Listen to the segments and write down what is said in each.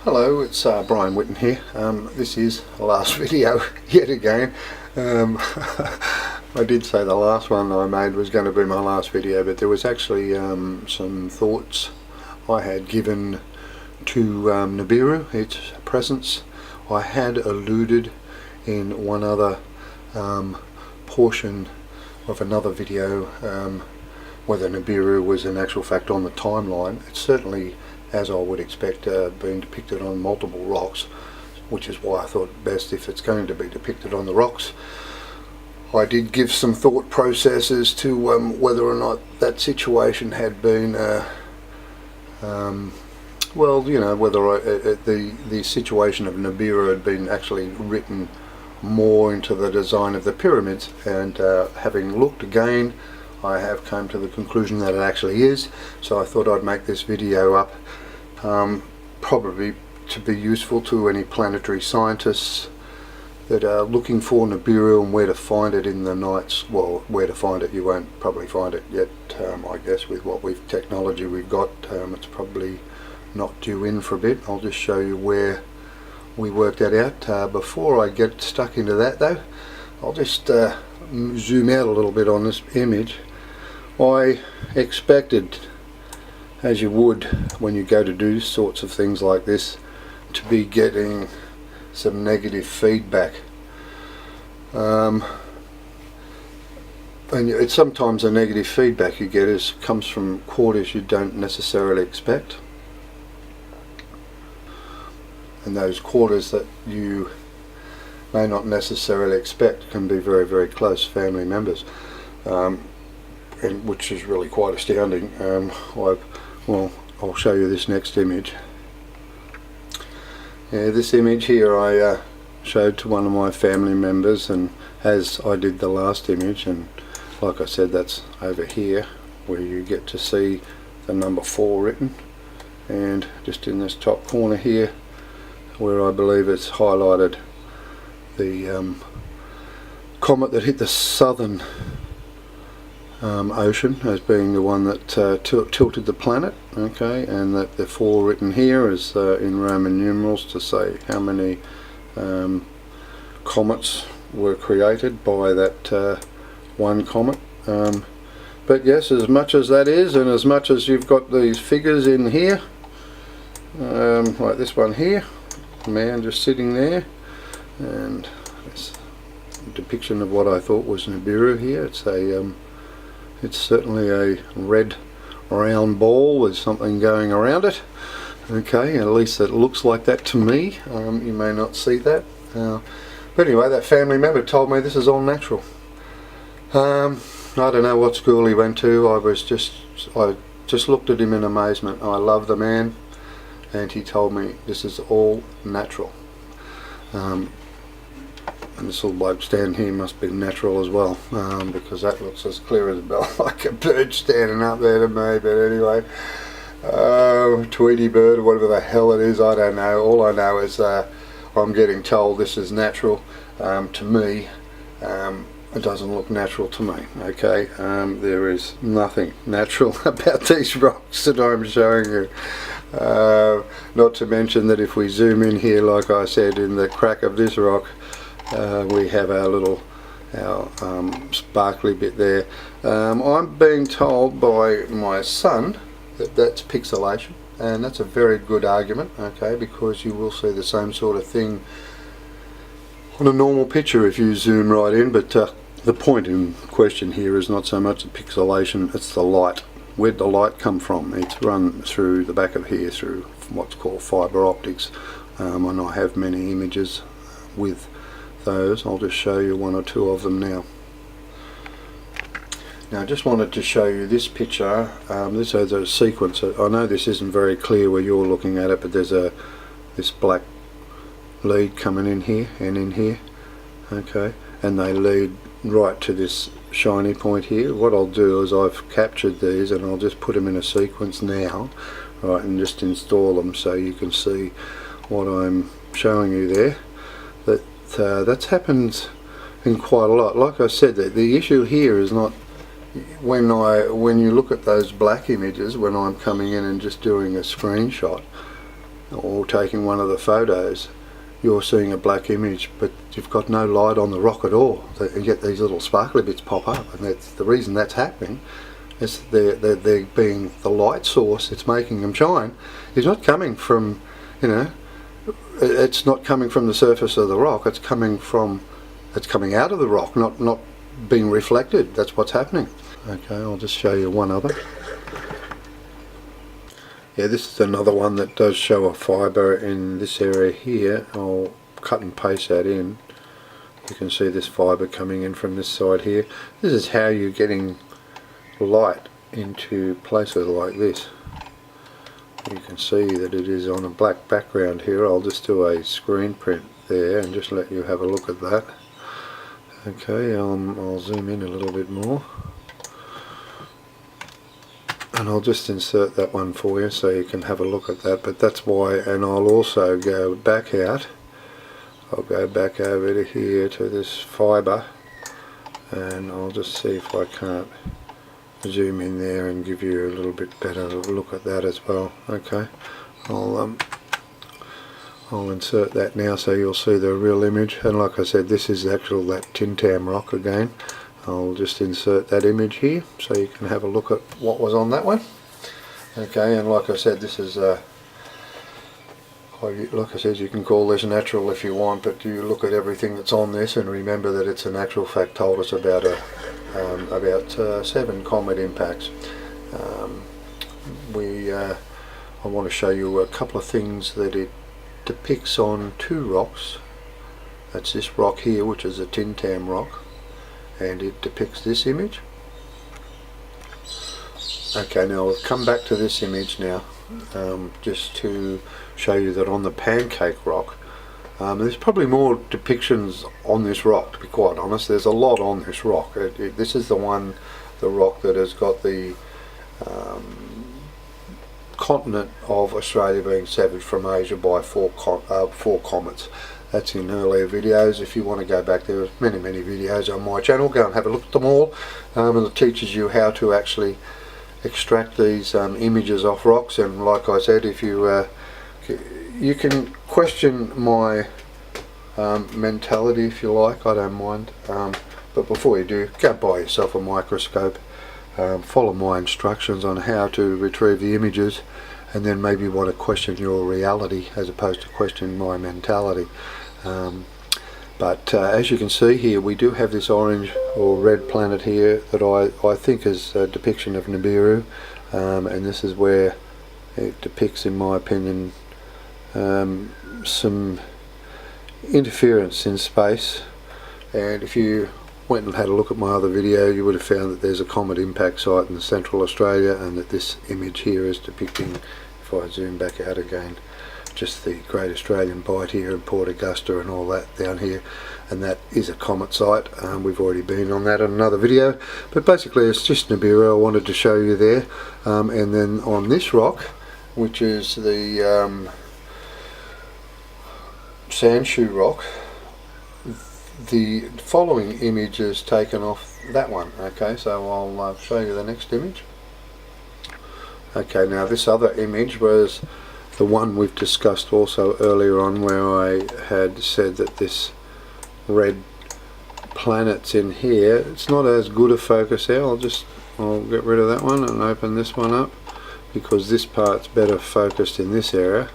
Hello, it's Brian Whitten here. This is the last video yet again. I did say the last one I made was going to be my last video, but there was actually some thoughts I had given to Nibiru, its presence. I had alluded in one other portion of another video whether Nibiru was in actual fact on the timeline. It's certainly, as I would expect, being depicted on multiple rocks, which is why I thought best, if it's going to be depicted on the rocks, I did give some thought processes to whether or not that situation had been well, you know, whether the situation of Nibiru had been actually written more into the design of the pyramids, and having looked again, I have come to the conclusion that it actually is. So I thought I'd make this video up, probably to be useful to any planetary scientists that are looking for Nibiru and where to find it in the nights. Well, where to find it, you won't probably find it yet, I guess, with what technology we've got. It's probably not due in for a bit. I'll just show you where we worked that out. Before I get stuck into that though, I'll just zoom out a little bit on this image. I expected, as you would when you go to do sorts of things like this, to be getting some negative feedback. And it's sometimes the negative feedback you get comes from quarters you don't necessarily expect. And those quarters that you may not necessarily expect can be very, very close family members, and which is really quite astounding. I'll show you this next image. Yeah, this image here I showed to one of my family members, and as I did the last image, and like I said, that's over here where you get to see the number 4 written, and just in this top corner here where I believe it's highlighted the comet that hit the southern ocean as being the one that tilted the planet, okay, and that the 4 written here is in Roman numerals to say how many comets were created by that one comet. But yes, as much as that is, and as much as you've got these figures in here, like this one here, man just sitting there, and this depiction of what I thought was Nibiru here. It's certainly a red round ball with something going around it. Okay, at least it looks like that to me. You may not see that, but anyway, that family member told me this is all natural. I don't know what school he went to. I just looked at him in amazement. I love the man, and he told me this is all natural. And this little bloke standing here must be natural as well, because that looks as clear as a bell, like a bird standing up there to me. But anyway, Tweety bird or whatever the hell it is, I don't know. All I know is I'm getting told this is natural. To me, it doesn't look natural to me. Okay, there is nothing natural about these rocks that I'm showing you. Not to mention that if we zoom in here, like I said, in the crack of this rock, we have our sparkly bit there. I'm being told by my son that that's pixelation, and that's a very good argument, okay, because you will see the same sort of thing on a normal picture if you zoom right in. But the point in question here is not so much the pixelation, it's the light. Where'd the light come from? It's run through the back of here through what's called fibre optics, and I have many images with those. I'll just show you one or two of them now. Now I just wanted to show you this picture. This is a sequence. I know this isn't very clear where you're looking at it, but there's this black lead coming in here and in here, okay, and they lead right to this shiny point here. What I'll do is I've captured these and I'll just put them in a sequence now, right, and just install them so you can see what I'm showing you there. That's happened in quite a lot. Like I said, the issue here is not when you look at those black images when I'm coming in and just doing a screenshot. or taking one of the photos, you're seeing a black image, but you've got no light on the rock at all, and yet these little sparkly bits pop up. And that's the reason that's happening, is they're being the light source that's making them shine is not coming from, you know, it's not coming from the surface of the rock, it's coming out of the rock, not being reflected. That's what's happening. Okay, I'll just show you one other. Yeah, this is another one that does show a fibre in this area here. I'll cut and paste that in. You can see this fibre coming in from this side here. This is how you're getting light into places like this. You can see that it is on a black background here. I'll just do a screen print there and just let you have a look at that. Okay, I'll zoom in a little bit more. And I'll just insert that one for you so you can have a look at that. But that's why, and I'll also go back out. I'll go back over to here to this fibre, and I'll just see if I can't zoom in there and give you a little bit better look at that as well. Okay, I'll insert that now so you'll see the real image. And like I said, this is actual that Tintam rock again. I'll just insert that image here so you can have a look at what was on that one. Okay, and like I said, this is like I said, you can call this natural if you want, but you look at everything that's on this and remember that it's an actual fact told us about 7 comet impacts. I want to show you a couple of things that it depicts on 2 rocks. That's this rock here, which is a Tintam rock, and it depicts this image. Okay, now I'll come back to this image now, just to show you that on the pancake rock, there's probably more depictions on this rock, to be quite honest. There's a lot on this rock. This is the rock that has got the continent of Australia being severed from Asia by 4 comets. That's in earlier videos. If you want to go back, there are many videos on my channel. Go and have a look at them all, and it teaches you how to actually extract these images off rocks. And like I said, if you can question my mentality if you like, I don't mind, but before you do, go buy yourself a microscope, follow my instructions on how to retrieve the images, and then maybe want to question your reality as opposed to question my mentality. But as you can see here, we do have this orange or red planet here that I think is a depiction of Nibiru, and this is where it depicts, in my opinion, some interference in space. And if you went and had a look at my other video, you would have found that there's a comet impact site in Central Australia, and that this image here is depicting, if I zoom back out again, just the Great Australian Bight here in Port Augusta and all that down here, and that is a comet site. We've already been on that in another video, but basically it's just Nibiru I wanted to show you there. And then on this rock, which is the Sandshoe rock, the following image is taken off that one. Okay, so I'll show you the next image. Okay, now this other image was the one we've discussed also earlier on, where I had said that this red planet's in here. It's not as good a focus there. I'll get rid of that one and open this one up, because this part's better focused in this area.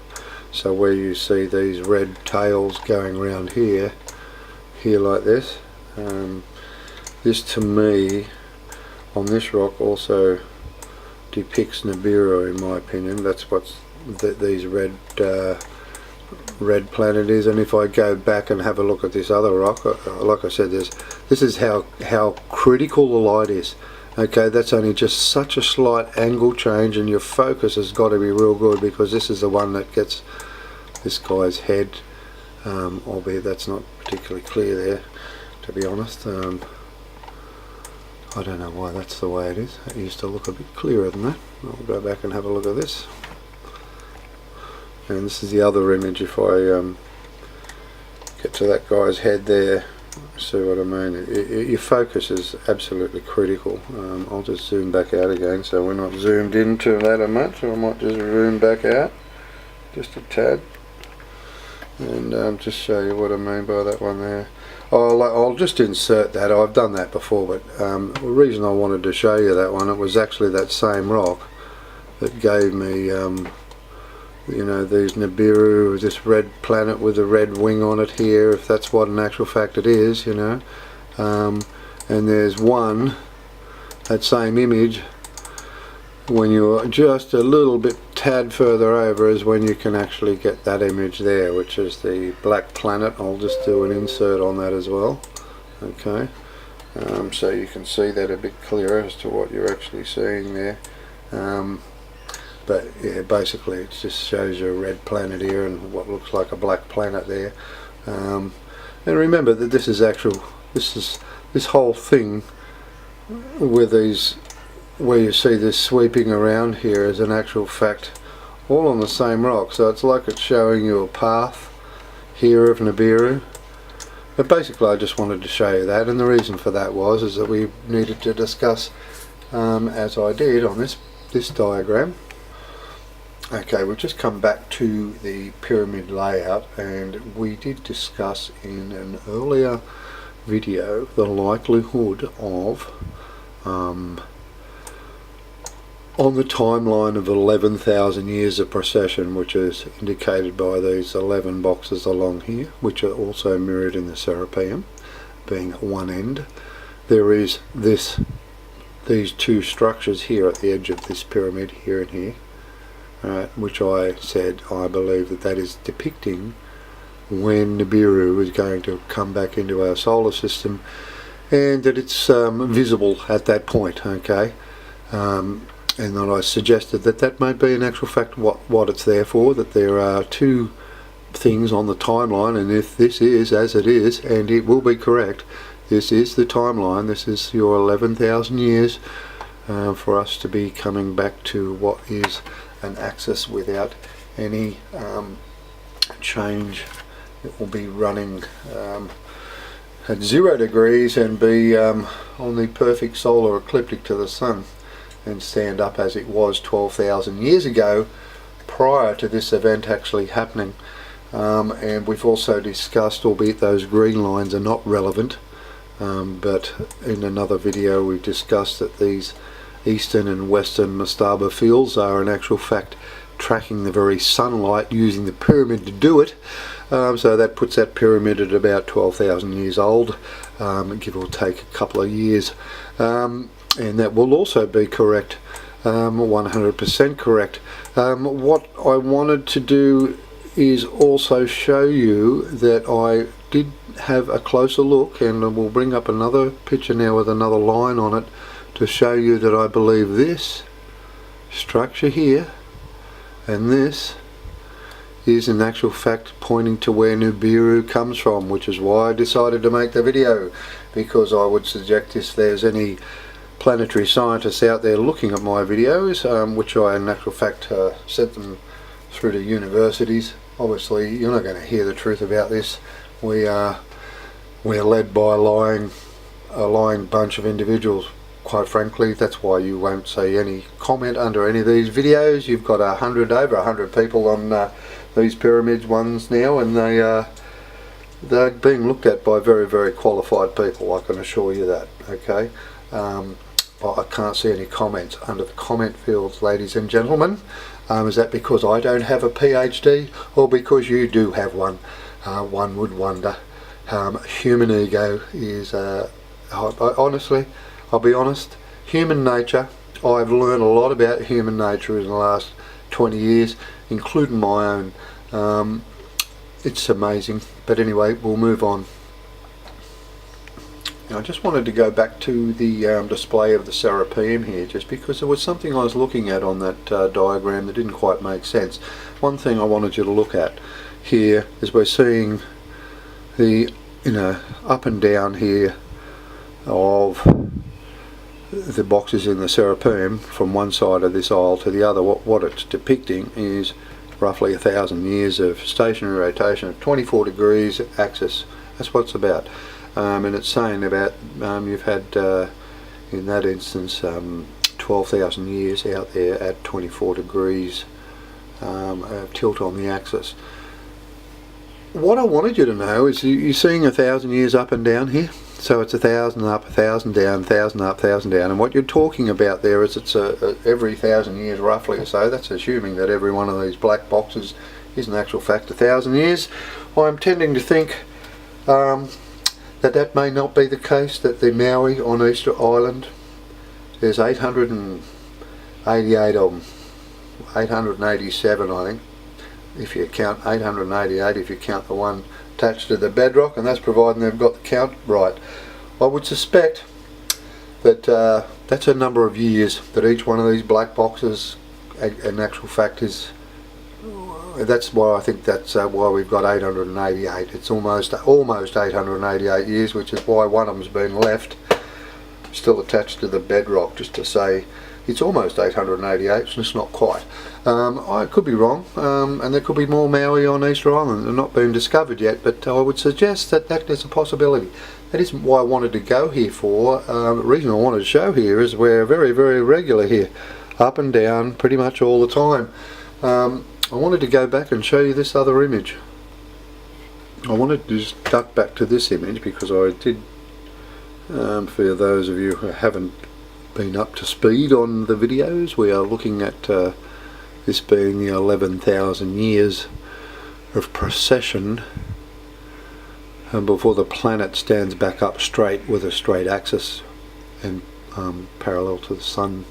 So where you see these red tails going around here like this, this to me on this rock also depicts Nibiru, in my opinion. That's what these red planet is. And if I go back and have a look at this other rock, like I said, this is how critical the light is. Okay, that's only just such a slight angle change, and your focus has got to be real good, because this is the one that gets this guy's head, albeit that's not particularly clear there, to be honest. I don't know why that's the way it is. It used to look a bit clearer than that. I'll go back and have a look at this. And this is the other image. If I get to that guy's head there, see what I mean? Your focus is absolutely critical. I'll just zoom back out again so we're not zoomed into that much. I might just zoom back out. just a tad, and just show you what I mean by that one there. I'll just insert that. I've done that before, but the reason I wanted to show you that one, it was actually that same rock that gave me you know, these Nibiru, this red planet with a red wing on it here, if that's what in actual fact it is, you know. And there's one, that same image, when you're just a little bit tad further over is when you can actually get that image there, which is the black planet. I'll just do an insert on that as well. Okay, so you can see that a bit clearer as to what you're actually seeing there. But yeah, basically it just shows you a red planet here and what looks like a black planet there. And remember that this is actual, this whole thing with these, where you see this sweeping around here, is an actual fact all on the same rock. So it's like it's showing you a path here of Nibiru. But basically I just wanted to show you that, and the reason for that is that we needed to discuss, as I did on this diagram. Okay, we've just come back to the pyramid layout, and we did discuss in an earlier video the likelihood of on the timeline of 11,000 years of precession, which is indicated by these 11 boxes along here, which are also mirrored in the Serapeum, being at one end. There is these two structures here at the edge of this pyramid, here and here, which I said I believe that is depicting when Nibiru is going to come back into our solar system, and that it's visible at that point. Okay, and then I suggested that may be in actual fact what it's there for, that there are two things on the timeline, and if this is as it is, and it will be correct, this is the timeline, this is your 11,000 years for us to be coming back to what is an axis without any change. It will be running at 0 degrees and be on the perfect solar ecliptic to the sun, and stand up as it was 12,000 years ago prior to this event actually happening. And we've also discussed, albeit those green lines are not relevant, but in another video we've discussed that these eastern and western mastaba fields are in actual fact tracking the very sunlight, using the pyramid to do it. So that puts that pyramid at about 12,000 years old, give or take a couple of years, and that will also be correct, 100% correct. What I wanted to do is also show you that I did have a closer look, and we'll bring up another picture now with another line on it to show you that I believe this structure here and this is in actual fact pointing to where Nubiru comes from, which is why I decided to make the video, because I would suggest if there's any planetary scientists out there looking at my videos, which I in actual fact sent them through to universities. Obviously you're not going to hear the truth about this. We're led by a lying bunch of individuals. Quite frankly, that's why you won't see any comment under any of these videos. You've got over 100 people on these pyramids ones now, and they're being looked at by very, very qualified people, I can assure you that. Okay, but I can't see any comments under the comment fields, ladies and gentlemen. Is that because I don't have a PhD, or because you do have one? One would wonder. Human ego is honestly, I'll be honest, human nature, I've learned a lot about human nature in the last 20 years, including my own. It's amazing. But anyway, we'll move on. Now, I just wanted to go back to the display of the Serapeum here, just because there was something I was looking at on that diagram that didn't quite make sense. One thing I wanted you to look at here is we're seeing the, up and down here of the boxes in the Serapeum from one side of this aisle to the other. What it's depicting is roughly 1,000 years of stationary rotation of 24 degrees axis. That's what it's about. And it's saying about you've had in that instance 12,000 years out there at 24 degrees tilt on the axis. What I wanted you to know is you're seeing 1,000 years up and down here. So it's 1,000 up, 1,000 down, 1,000 up, 1,000 down, and what you're talking about there is it's every 1,000 years roughly or so. That's assuming that every one of these black boxes is in actual fact 1,000 years. I'm tending to think that may not be the case, that the Maui on Easter Island, there's 888 of them, 887 I think, if you count 888 if you count the one attached to the bedrock, and that's providing they've got the count right. I would suspect that that's a number of years that each one of these black boxes in actual fact is. That's why I think that's why we've got 888. It's almost 888 years, which is why one of them's been left still attached to the bedrock, just to say it's almost 888, so it's not quite. I could be wrong, and there could be more Maui on Easter Island that are not being discovered yet, but I would suggest that is a possibility. That isn't why I wanted to go here for. The reason I wanted to show here is we're very, very regular here, up and down pretty much all the time. I wanted to go back and show you this other image. I wanted to just duck back to this image because I did, for those of you who haven't been up to speed on the videos, we are looking at this being the 11,000 years of precession before the planet stands back up straight with a straight axis and parallel to the sun.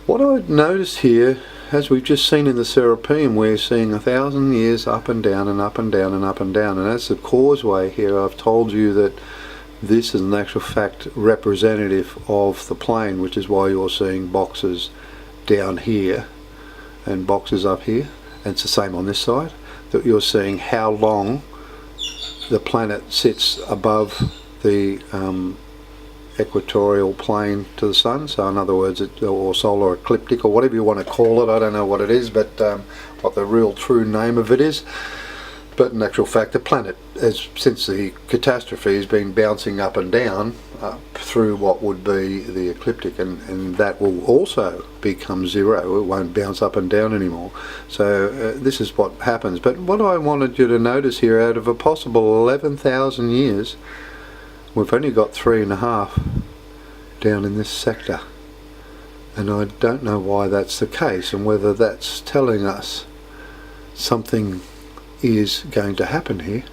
What I noticed here, as we've just seen in the Serapeum, we're seeing 1,000 years up and down and up and down and up and down, and as the causeway here, I've told you that this is in actual fact representative of the plane, which is why you're seeing boxes down here and boxes up here, and it's the same on this side, that you're seeing how long the planet sits above the equatorial plane to the sun. So in other words, or solar ecliptic, or whatever you want to call it. I don't know what it is, but what the real true name of it is. But in actual fact, the planet, since the catastrophe, has been bouncing up and down through what would be the ecliptic, and that will also become zero. It won't bounce up and down anymore. So this is what happens. But what I wanted you to notice here, out of a possible 11,000 years, we've only got 3.5 down in this sector, and I don't know why that's the case, and whether that's telling us something is going to happen here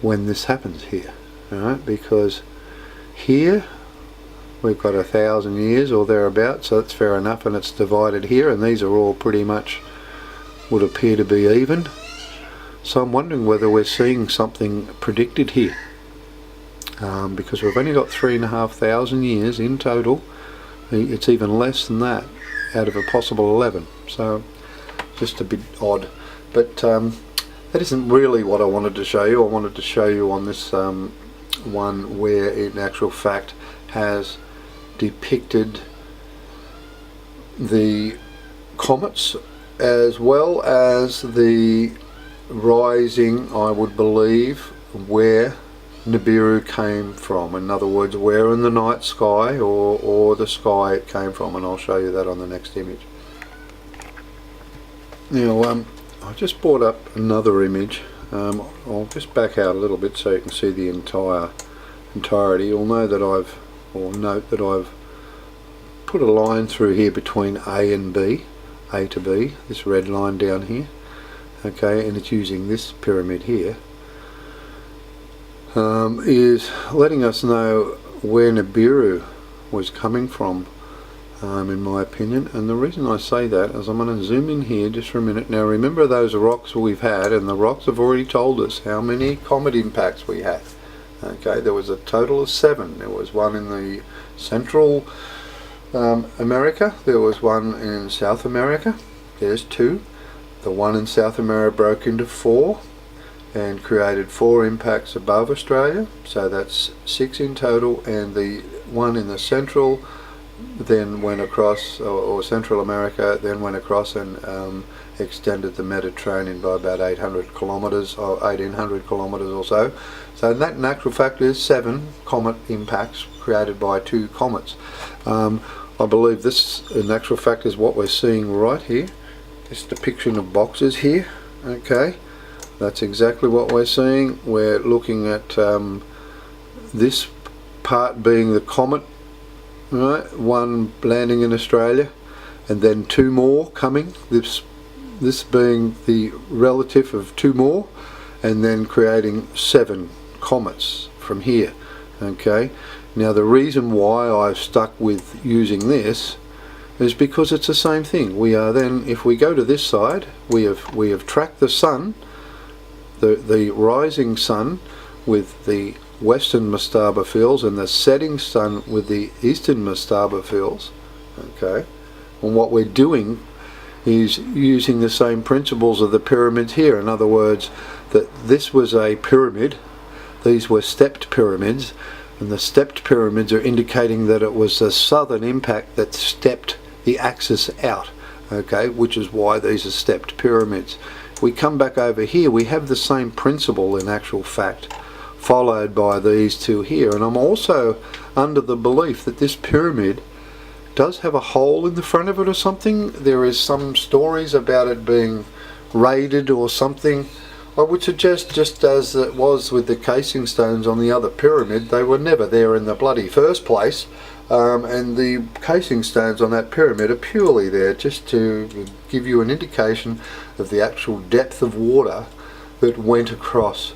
when this happens here. Alright, because here we've got 1,000 years or thereabouts, so that's fair enough, and it's divided here, and these are all pretty much would appear to be even. So I'm wondering whether we're seeing something predicted here. Because we've only got 3,500 years in total. It's even less than that out of a possible 11, so just a bit odd. But that isn't really what I wanted to show you. I wanted to show you on this one where it in actual fact has depicted the comets as well as the rising, I would believe, where Nibiru came from. In other words, where in the night sky or the sky it came from, and I'll show you that on the next image. Now I just brought up another image. I'll just back out a little bit so you can see the entirety. You'll know that note that I've put a line through here between A and B, A to B, this red line down here. Okay, and it's using this pyramid here. Is letting us know where Nibiru was coming from, in my opinion. And the reason I say that is I'm going to zoom in here just for a minute. Now remember those rocks we've had, and the rocks have already told us how many comet impacts we had. Okay, there was a total of 7. There was one in the Central America, there was one in South America, there's 2. The one in South America broke into 4 and created 4 impacts above Australia, so that's 6 in total, and the one in the Central then went across, or Central America, then went across and extended the Mediterranean by about 800 kilometres or 1800 kilometres or so. So that in actual fact is 7 comet impacts created by 2 comets. I believe this in actual fact is what we're seeing right here. this depiction of boxes here. Okay, that's exactly what we're seeing. We're looking at this part being the comet, right? One landing in Australia, and then two more coming. This being the relative of two more, and then creating 7 comets from here. Okay, now the reason why I've stuck with using this is because it's the same thing. We are then, if we go to this side, we have tracked the sun, the rising sun with the western mastaba fields and the setting sun with the eastern mastaba fields. Okay, and what we're doing is using the same principles of the pyramids here. In other words, that this was a pyramid, these were stepped pyramids, and the stepped pyramids are indicating that it was the southern impact that stepped the axis out, okay, which is why these are stepped pyramids. We come back over here, we have the same principle in actual fact, followed by these two here. And I'm also under the belief that this pyramid does have a hole in the front of it or something. There is some stories about it being raided or something. I would suggest, just as it was with the casing stones on the other pyramid, they were never there in the bloody first place, and the casing stones on that pyramid are purely there just to give you an indication of the actual depth of water that went across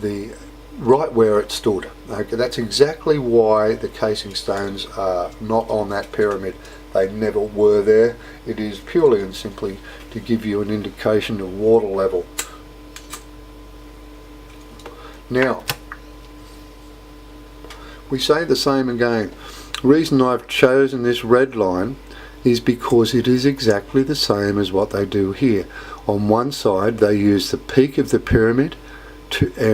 the right where it stood. Okay, that's exactly why the casing stones are not on that pyramid. They never were there. It is purely and simply to give you an indication of water level. Now, we say the same again. The reason I've chosen this red line is because it is exactly the same as what they do here. On one side they use the peak of the pyramid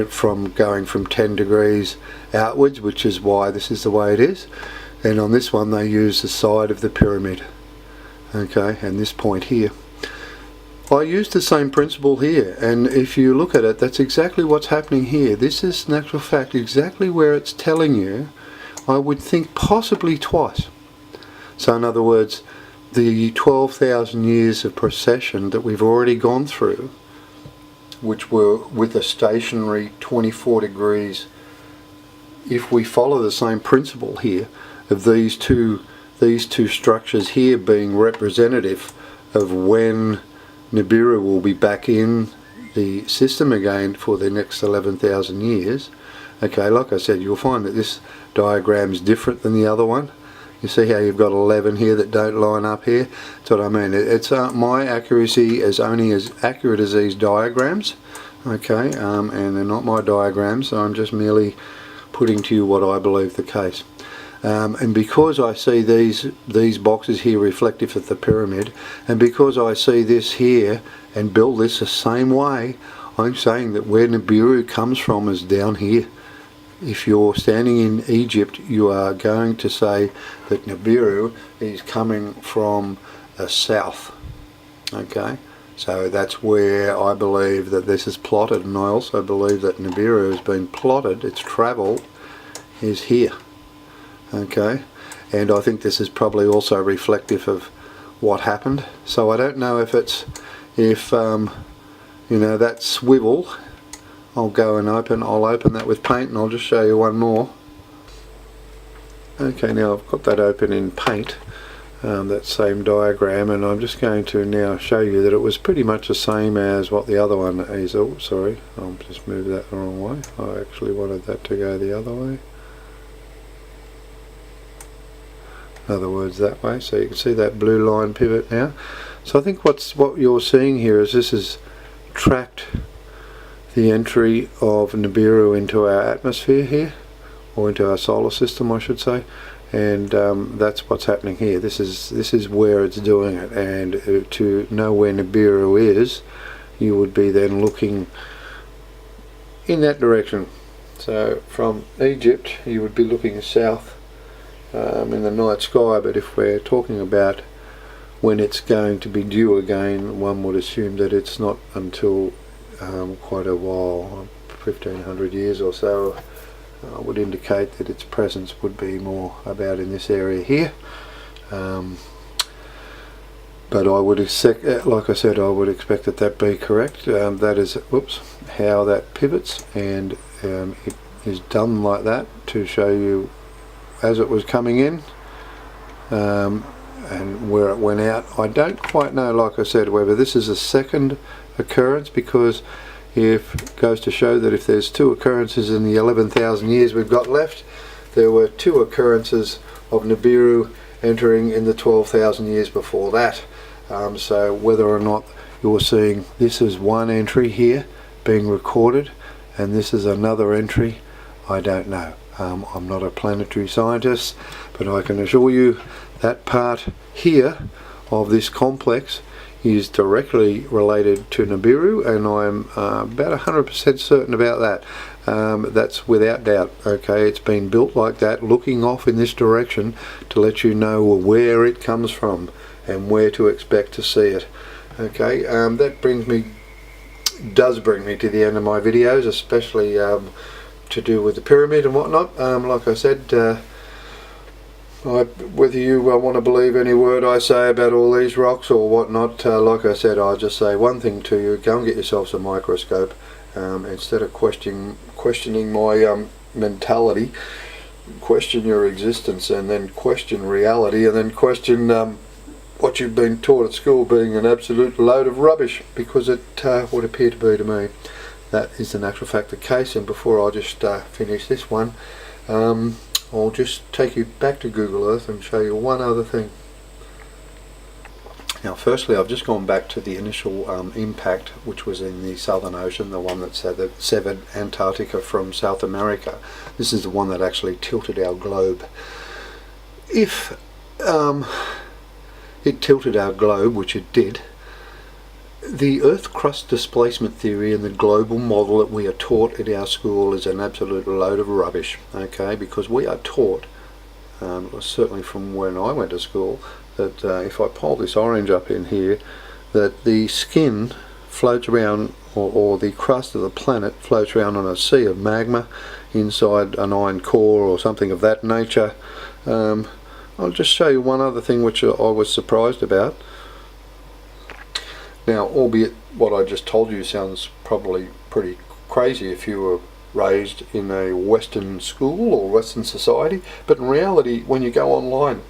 from going from 10 degrees outwards, which is why this is the way it is, and on this one they use the side of the pyramid, okay, and this point here. I used the same principle here, and if you look at it, that's exactly what's happening here. This is in actual fact exactly where it's telling you, I would think possibly twice. So in other words, the 12,000 years of precession that we've already gone through, which were with a stationary 24 degrees, if we follow the same principle here of these two structures here being representative of when Nibiru will be back in the system again for the next 11,000 years. Okay, like I said, you'll find that this diagram is different than the other one. You see how you've got 11 here that don't line up here? That's what I mean. It's my accuracy is only as accurate as these diagrams, okay, and they're not my diagrams, so I'm just merely putting to you what I believe the case. And because I see these boxes here reflective of the pyramid, and because I see this here and build this the same way, I'm saying that where Nibiru comes from is down here. If you're standing in Egypt, you are going to say that Nibiru is coming from the south. Okay, so that's where I believe that this is plotted, and I also believe that Nibiru has been plotted, its travel is here. Okay, and I think this is probably also reflective of what happened. So I don't know if you know, that swivel, I'll go and I'll open that with paint, and I'll just show you one more. Okay, now I've got that open in paint, that same diagram, and I'm just going to now show you that it was pretty much the same as what the other one is. Oh, sorry, I'll just move that the wrong way. I actually wanted that to go the other way. In other words, that way. So you can see that blue line pivot now. So I think what you're seeing here is this has tracked the entry of Nibiru into our atmosphere here, or into our solar system I should say, and that's what's happening here. This is where it's doing it, and to know where Nibiru is, you would be then looking in that direction. So from Egypt you would be looking south in the night sky, but if we're talking about when it's going to be due again, one would assume that it's not until quite a while, 1500 years or so, would indicate that its presence would be more about in this area here. but I would expect, like I said, I would expect that be correct. That is, whoops, how that pivots, and it is done like that to show you as it was coming in and where it went out. I don't quite know, like I said, whether this is a second occurrence, because if it goes to show that if there's 2 occurrences in the 11,000 years we've got left, there were 2 occurrences of Nibiru entering in the 12,000 years before that. So whether or not you're seeing this is one entry here being recorded and this is another entry, I don't know. I'm not a planetary scientist, but I can assure you that part here of this complex is directly related to Nibiru, and I'm about 100% certain about that. That's without doubt. Okay, it's been built like that, looking off in this direction to let you know where it comes from and where to expect to see it. Okay, that does bring me to the end of my videos, especially to do with the pyramid and whatnot. Like I said, whether you want to believe any word I say about all these rocks or whatnot, like I said, I'll just say one thing to you: go and get yourself some microscope. Instead of questioning my mentality, question your existence, and then question reality, and then question what you've been taught at school being an absolute load of rubbish, because it would appear to be to me. That is in actual fact the case. And before I just finish this one, I'll just take you back to Google Earth and show you one other thing. Now firstly, I've just gone back to the initial impact, which was in the Southern Ocean, the one that severed Antarctica from South America. This is the one that actually tilted our globe. If it tilted our globe, which it did, the Earth crust displacement theory and the global model that we are taught at our school is an absolute load of rubbish. Okay, because we are taught, certainly from when I went to school, that if I pull this orange up in here, that the skin floats around, or the crust of the planet floats around on a sea of magma inside an iron core or something of that nature. I'll just show you one other thing which I was surprised about. Now, albeit what I just told you sounds probably pretty crazy if you were raised in a Western school or Western society, but in reality, when you go online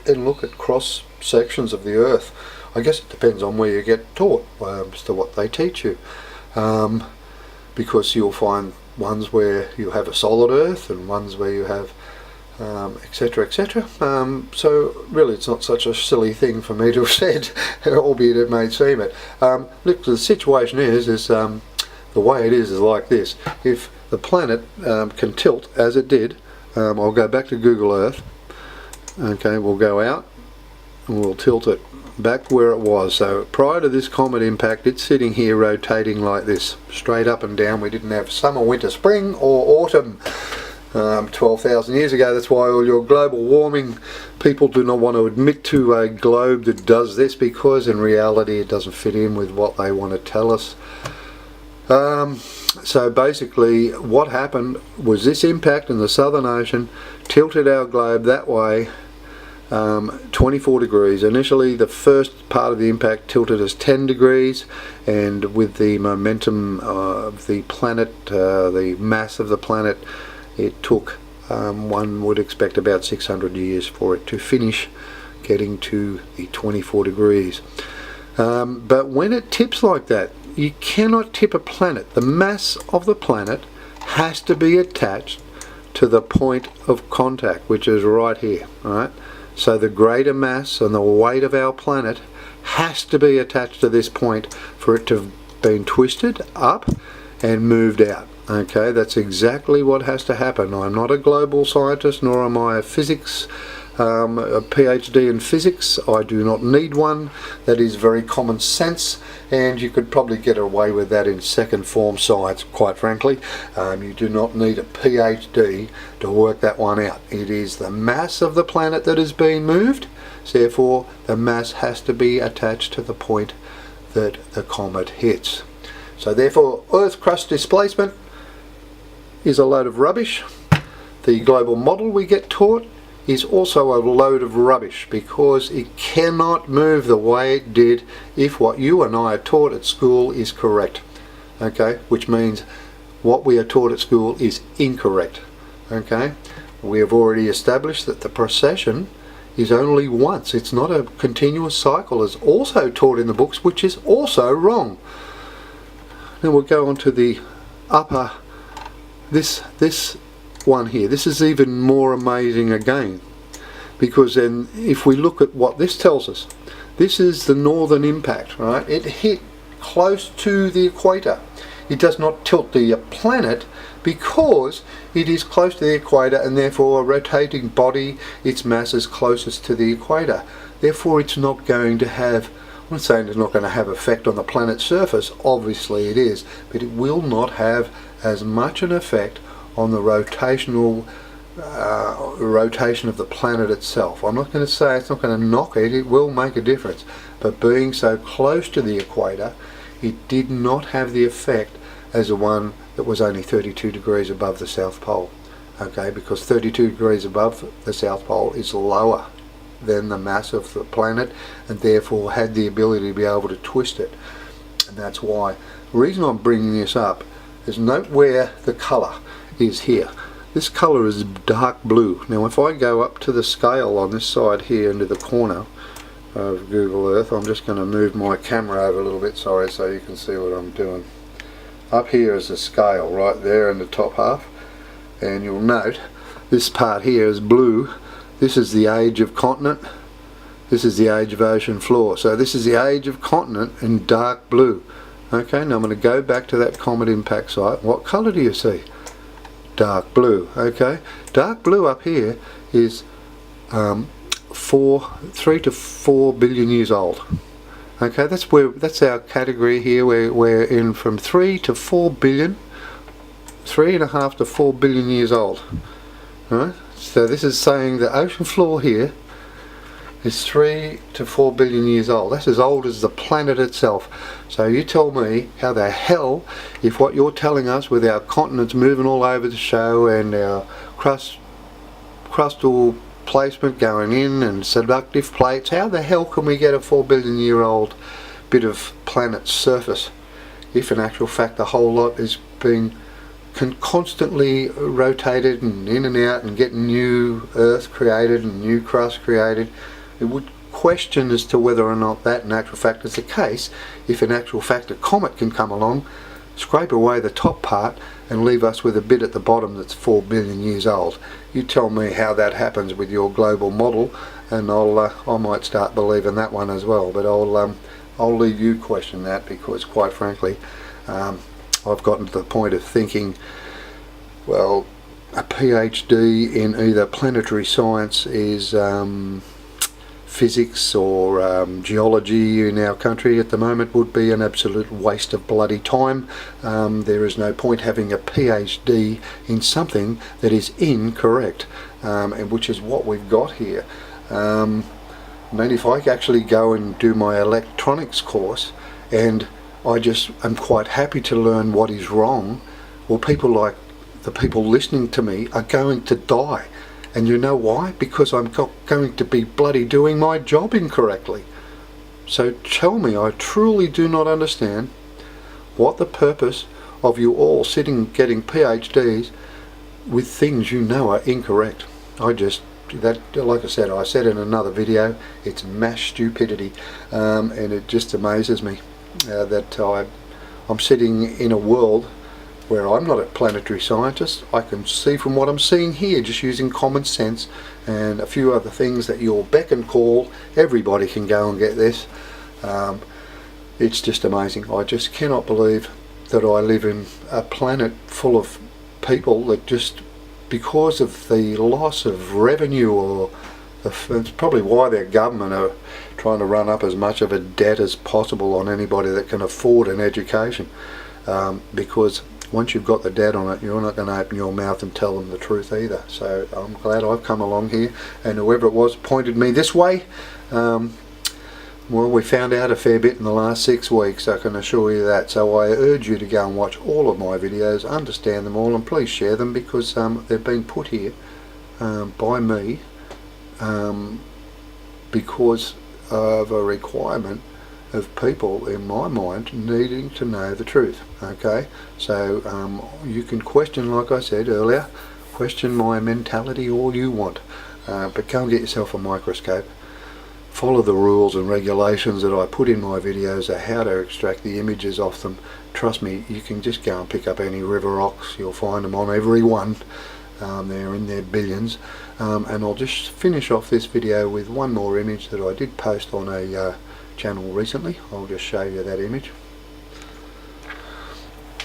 and look at cross sections of the Earth, I guess it depends on where you get taught as to what they teach you, because you'll find ones where you have a solid Earth and ones where you have etc, etc. So really it's not such a silly thing for me to have said, albeit it may seem it. Look, the situation is the way it is like this. If the planet can tilt as it did, I'll go back to Google Earth. Okay, we'll go out and we'll tilt it back where it was. So prior to this comet impact, it's sitting here rotating like this, straight up and down. We didn't have summer, winter, spring or autumn 12,000 years ago. That's why all your global warming people do not want to admit to a globe that does this, because in reality it doesn't fit in with what they want to tell us. So basically what happened was this impact in the Southern Ocean tilted our globe that way 24 degrees. Initially the first part of the impact tilted us 10 degrees, and with the momentum of the planet, the mass of the planet, it took, one would expect, about 600 years for it to finish getting to the 24 degrees. But when it tips like that, you cannot tip a planet. The mass of the planet has to be attached to the point of contact, which is right here. All right? So the greater mass and the weight of our planet has to be attached to this point for it to have been twisted up and moved out. Okay, that's exactly what has to happen. I'm not a global scientist, nor am I a physics, a PhD in physics. I do not need one. That is very common sense, and you could probably get away with that in second form science, quite frankly. You do not need a PhD to work that one out. It is the mass of the planet that is being moved, so therefore the mass has to be attached to the point that the comet hits. So therefore Earth crust displacement is a load of rubbish. The global model we get taught is also a load of rubbish, because it cannot move the way it did if what you and I are taught at school is correct. Okay, which means what we are taught at school is incorrect. Okay, we have already established that the precession is only once. It's not a continuous cycle as also taught in the books, which is also wrong. Then we'll go on to the upper, this one here. This is even more amazing again, because then if we look at what this tells us, this is the northern impact, right? It hit close to the equator. It does not tilt the planet because it is close to the equator, and therefore a rotating body, its mass is closest to the equator. Therefore it's not going to have, I'm not saying it's not going to have effect on the planet's surface, obviously it is, but it will not have as much an effect on the rotational rotation of the planet itself. I'm not going to say it's not going to knock it, it will make a difference, but being so close to the equator, it did not have the effect as the one that was only 32 degrees above the South Pole. Okay, because 32 degrees above the South Pole is lower than the mass of the planet, and therefore had the ability to be able to twist it. And that's why. The reason I'm bringing this up is, note where the colour is here. This colour is dark blue. Now if I go up to the scale on this side here into the corner of Google Earth, I'm just going to move my camera over a little bit, sorry, so you can see what I'm doing. Up here is the scale right there in the top half, and you'll note this part here is blue. This is the age of continent, this is the age of ocean floor. So this is the age of continent in dark blue. Okay, now I'm going to go back to that comet impact site. What colour do you see? Dark blue. Okay, dark blue up here is 3 to 4 billion years old. Okay, that's our category here. We're in from 3 to 4 billion, 3.5 to 4 billion years old. Right? So this is saying the ocean floor here is 3 to 4 billion years old. That's as old as the planet itself. So you tell me how the hell, if what you're telling us with our continents moving all over the show and our crustal placement going in and seductive plates, how the hell can we get a 4 billion year old bit of planet's surface if in actual fact the whole lot is being constantly rotated and in and out and getting new earth created and new crust created? It would question as to whether or not that in actual fact is the case, if in actual fact a comet can come along, scrape away the top part and leave us with a bit at the bottom that's 4 billion years old. You tell me how that happens with your global model, and I might start believing that one as well. But I'll leave you question that, because quite frankly, I've gotten to the point of thinking, well, a PhD in either planetary science is physics or geology in our country at the moment would be an absolute waste of bloody time. There is no point having a PhD in something that is incorrect, and which is what we've got here. I mean, if I actually go and do my electronics course and I just am quite happy to learn what is wrong, well, people like the people listening to me are going to die. And you know why? Because I'm going to be bloody doing my job incorrectly. So tell me, I truly do not understand what the purpose of you all sitting getting PhDs with things you know are incorrect. Like I said in another video, it's mass stupidity, and it just amazes me that I'm sitting in a world where I'm not a planetary scientist. I can see from what I'm seeing here, just using common sense and a few other things that you'll beck and call, everybody can go and get this. It's just amazing. I just cannot believe that I live in a planet full of people that just, because of the loss of revenue, or it's probably why their government are trying to run up as much of a debt as possible on anybody that can afford an education, because once you've got the debt on it, you're not going to open your mouth and tell them the truth either. So I'm glad I've come along here, and whoever it was pointed me this way. Well, we found out a fair bit in the last 6 weeks, I can assure you that. So I urge you to go and watch all of my videos, understand them all, and please share them, because they've been put here by me because of a requirement of people, in my mind, needing to know the truth. Okay, so you can question, like I said earlier, question my mentality all you want, but go and get yourself a microscope. Follow the rules and regulations that I put in my videos of how to extract the images off them. Trust me, you can just go and pick up any river rocks, you'll find them on every one. They're in their billions. And I'll just finish off this video with one more image that I did post on a channel recently. I'll just show you that image.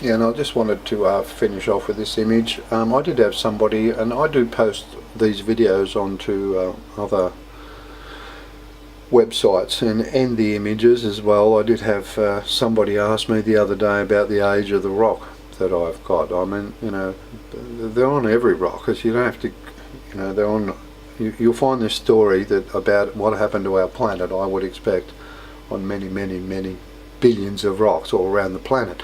Yeah, and I just wanted to finish off with this image. I did have somebody, and I do post these videos onto other websites and the images as well. I did have somebody ask me the other day about the age of the rock that I've got. I mean, you know, they're on every rock, because you don't have to, you know, they're on, you'll find this story that about what happened to our planet, I would expect, on many billions of rocks all around the planet.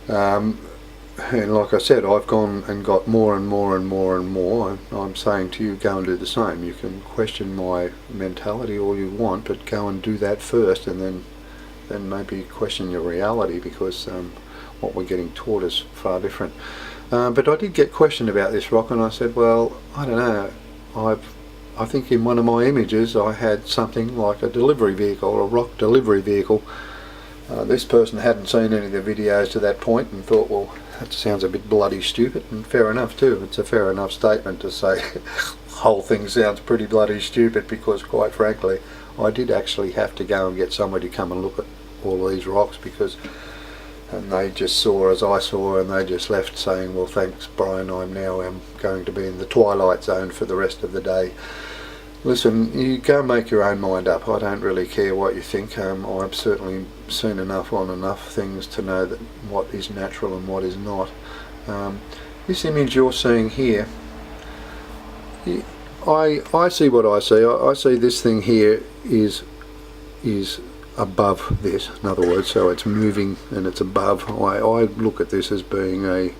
And like I said, I've gone and got more and more and more and more, and I'm saying to you, go and do the same. You can question my mentality all you want, but go and do that first, and then maybe question your reality, because what we're getting taught is far different. But I did get questioned about this rock, and I said, well, I don't know, I think in one of my images I had something like a delivery vehicle, a rock delivery vehicle. This person hadn't seen any of the videos to that point and thought, well, that sounds a bit bloody stupid, and fair enough too. It's a fair enough statement to say the whole thing sounds pretty bloody stupid, because quite frankly I did actually have to go and get somebody to come and look at all of these rocks, because and they just saw as I saw, and they just left saying, well, thanks Brian, I'm going to be in the twilight zone for the rest of the day. Listen, you go make your own mind up. I don't really care what you think. I've certainly seen enough on enough things to know that what is natural and what is not. This image you're seeing here, I see what I see. I see this thing here is above this, in other words, so it's moving and it's above. I look at this as being a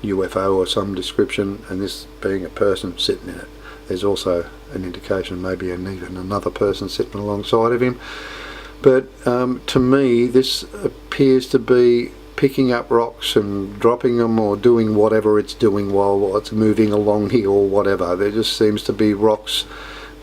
UFO or some description, and this being a person sitting in it. There's also an indication maybe even another person sitting alongside of him, but to me this appears to be picking up rocks and dropping them, or doing whatever it's doing while it's moving along here or whatever. There just seems to be rocks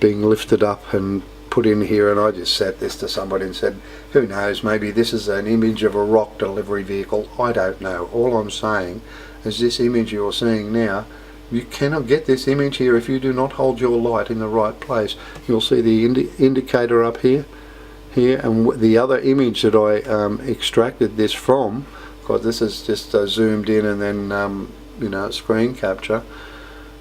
being lifted up and put in here, and I just said this to somebody and said, who knows, maybe this is an image of a rock delivery vehicle. I don't know. All I'm saying is this image you're seeing now, you cannot get this image here if you do not hold your light in the right place. You'll see the indicator up here, and the other image that I extracted this from, because this is just zoomed in and then you know, screen capture.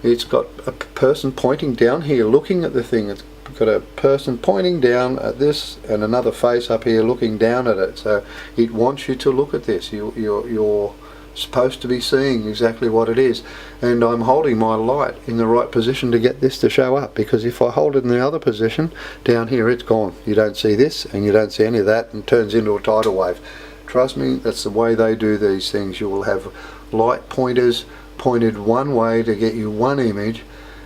It's got a person pointing down here looking at the thing. It's got a person pointing down at this and another face up here looking down at it, so it wants you to look at this. You're supposed to be seeing exactly what it is, and I'm holding my light in the right position to get this to show up, because if I hold it in the other position down here, it's gone. You don't see this and you don't see any of that, and it turns into a tidal wave. Trust me, that's the way they do these things. You will have light pointers pointed one way to get you one image,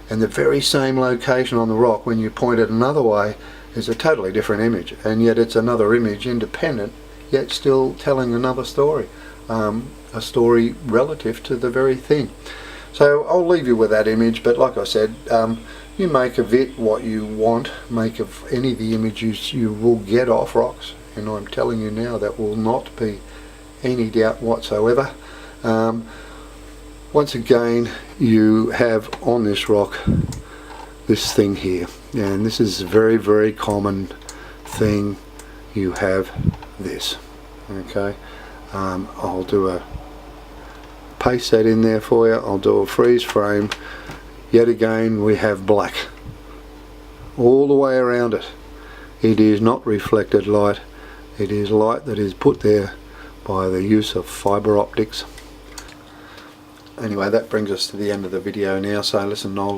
and the very same location on the rock, when you point it another way, is a totally different image, and yet it's another image independent, yet still telling another story. A story relative to the very thing. So I'll leave you with that image, but like I said, you make of it what you want. Make of any of the images you will get off rocks, and I'm telling you now, that will not be any doubt whatsoever. Once again, you have on this rock this thing here, and this is a very common thing. You have this, okay. I'll do a paste that in there for you. I'll do a freeze frame. Yet again, we have black all the way around it. It is not reflected light. It is light that is put there by the use of fiber optics. Anyway, that brings us to the end of the video now. So listen, I'll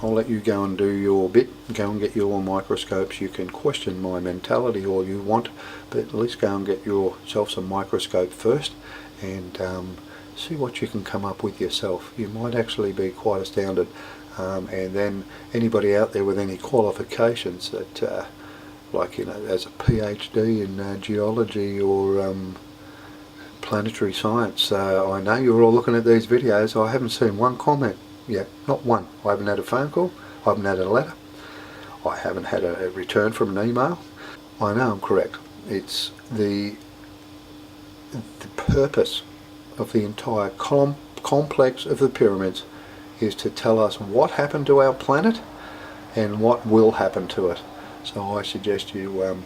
let you go and do your bit. Go and get your microscopes. You can question my mentality all you want, but at least go and get yourself some microscope first, and see what you can come up with yourself. You might actually be quite astounded. and then anybody out there with any qualifications that like, you know, as a PhD in geology or planetary science. I know you're all looking at these videos. I haven't seen one comment yet, not one. I haven't had a phone call, I haven't had a letter, I haven't had a return from an email. I know I'm correct. It's the purpose of the entire complex of the pyramids is to tell us what happened to our planet and what will happen to it. So I suggest you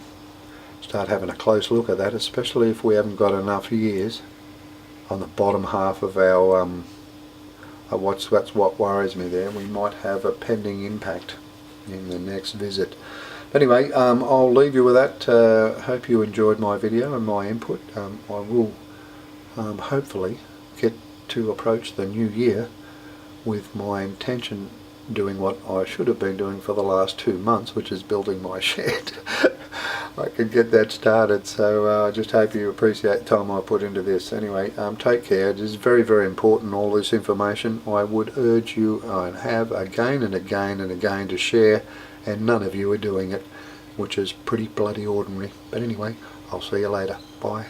start having a close look at that, especially if we haven't got enough years on the bottom half of our that's what worries me there. We might have a pending impact in the next visit. Anyway, I'll leave you with that. Hope you enjoyed my video and my input. I will hopefully get to approach the new year with my intention doing what I should have been doing for the last 2 months, which is building my shed. I could get that started, so I just hope you appreciate the time I put into this. Anyway, take care. It is very, very important, all this information. I would urge you and have again and again and again to share, and none of you are doing it, which is pretty bloody ordinary. But anyway, I'll see you later. Bye.